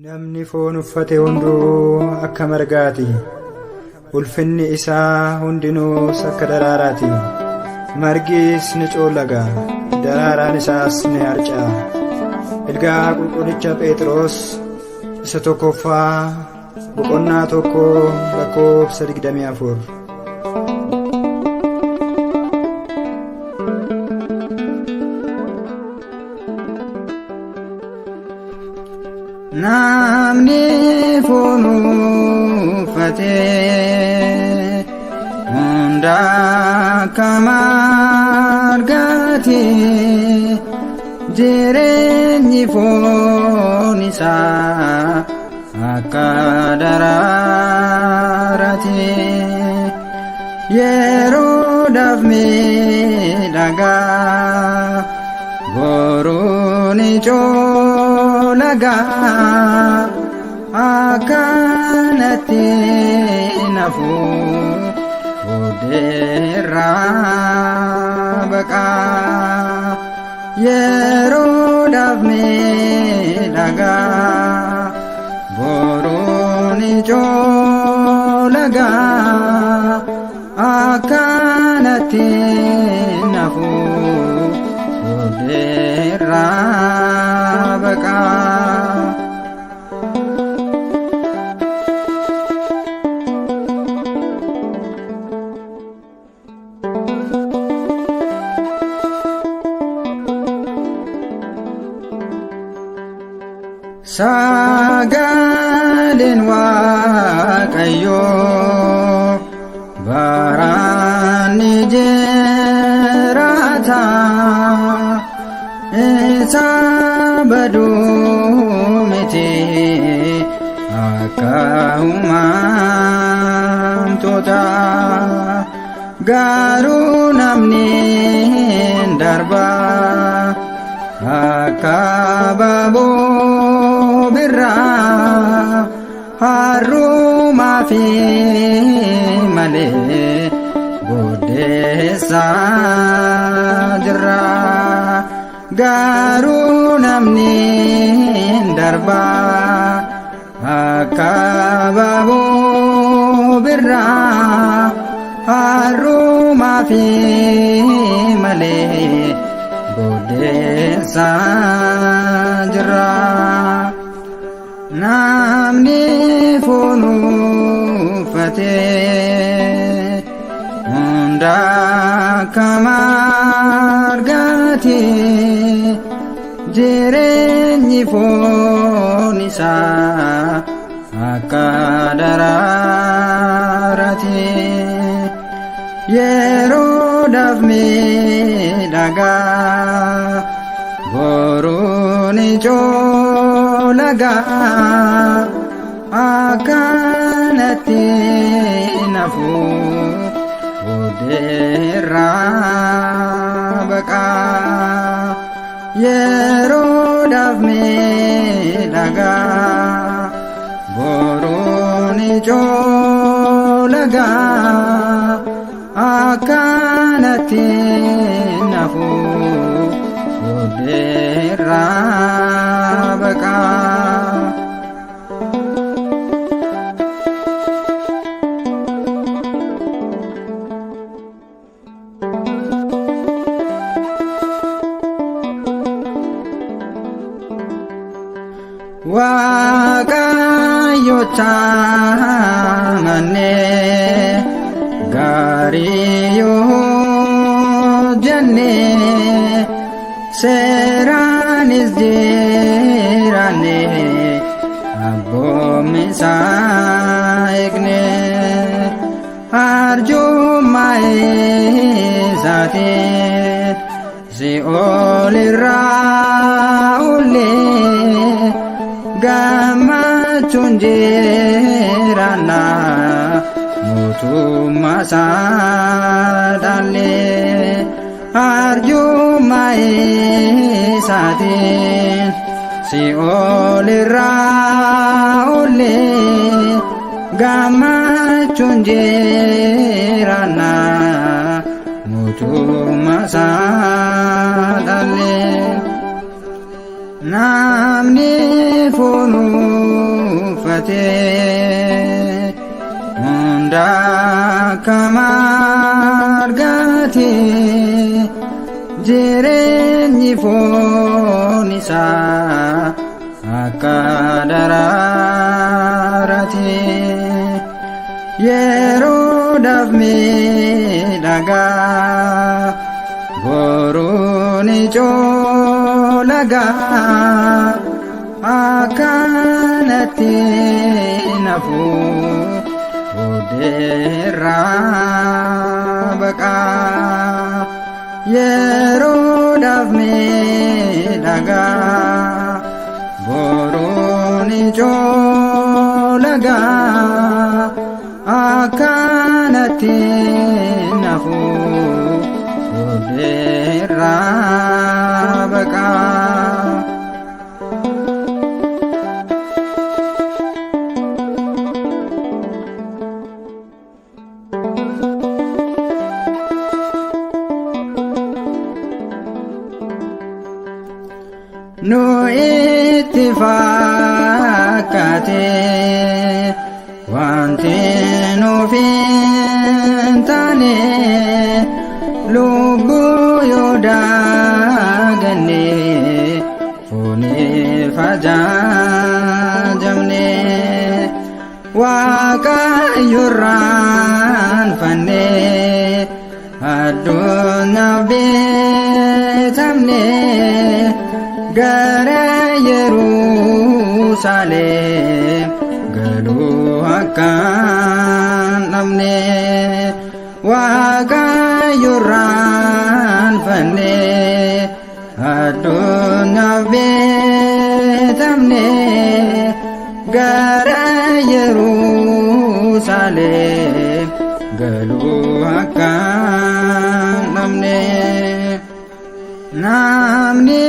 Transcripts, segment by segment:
Namni foon uffate hunduu akka margaati. Ulfinni isaa hundinuus akka daraaraati. Margis ni coolaga, daraaraan isaas ni harca'a. Ergaa qulqullicha Phexros isa tokkoffaa boqonnaa 1:24. Namni foon uffate hunda akka margaati. Jireenyi foon isaa akka daraaraati. Yeroodhaaf miidhagaa boruu ni coolaga. Akkanatti nafu booddeerraa baqa. Yeroodhaaf miidhagaa boruu ni coolaga. Akkanatti nafu booddeerraa baqa. Sagaleen Waaqayyoo baraan ni jiraata. Isa baduu miti akka uumamtoota. Garuu namni darba akka baaboo birraa. Harrumaa fi malee booddeessaa jirra. Garuu namni darba akka baaboo birraa. Harrumaa fi malee booddeessaa jirra. Namni foon uffate hunda akka margaati. Jireenyi foon isaa akka daraaraati. Yeroodhaaf miidhagaa boruu ni coolaga. Akkanatti nafu booddeerraa baqa. Yeroodhaaf miidhagaa boruu ni coolaga. Akkanatti nafu booddeerraa baqa. Waaqayyoota mannee gaarii yoo jennee seeraanis jiraanne abboommi isaa eegne. Arjummaa isaatiin Si'ool irraa ullee gammachuun jiraanna. Mootummaa isaa dhaalee arjummaa isaatiin Si'ool irraa ullee gammachuun jiraanna. Mootummaa isaa dhaalee namni foon fate hunda kamargate jireenyi foon isaa akka daraarate yeroodhaaf miidhagaa boruun ijoolagaa akkanatti nafu booddeerraa baqaa yeroodhaaf miidhagaa boruun ijoolagaa akkanatti nafu booddeerraa baqaa. Nu itti fakkaate wanti nuuf hin taane lubbuu yoo daaganne fooniif ajaajamne Waaqayyo irraanfanne addunyaaf beekamne gara Yerusaalem galuu akkan dhabne Waaqayyo irraanfanne addunyaaf beekamne gara Yerusaalem galuu akkan dhabne. Namni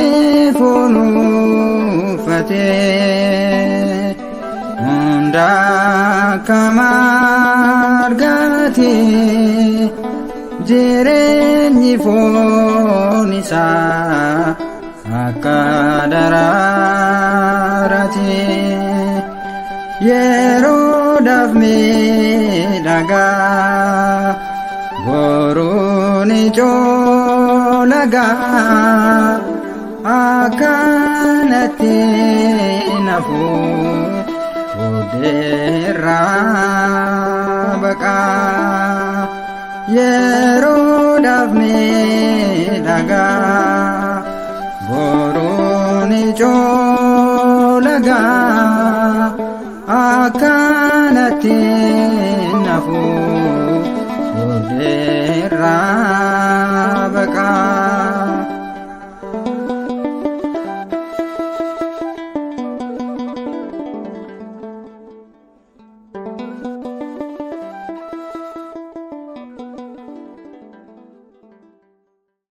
foon uffate hunda kamargate jireenyi foon isaa akka daraarate yeroodhaaf miidhagaa boruun ijoolagaa akkanatti nafu booddeerraa baqaa yeroodhaaf miidhagaa boruun ijoolagaa akkanatti nafu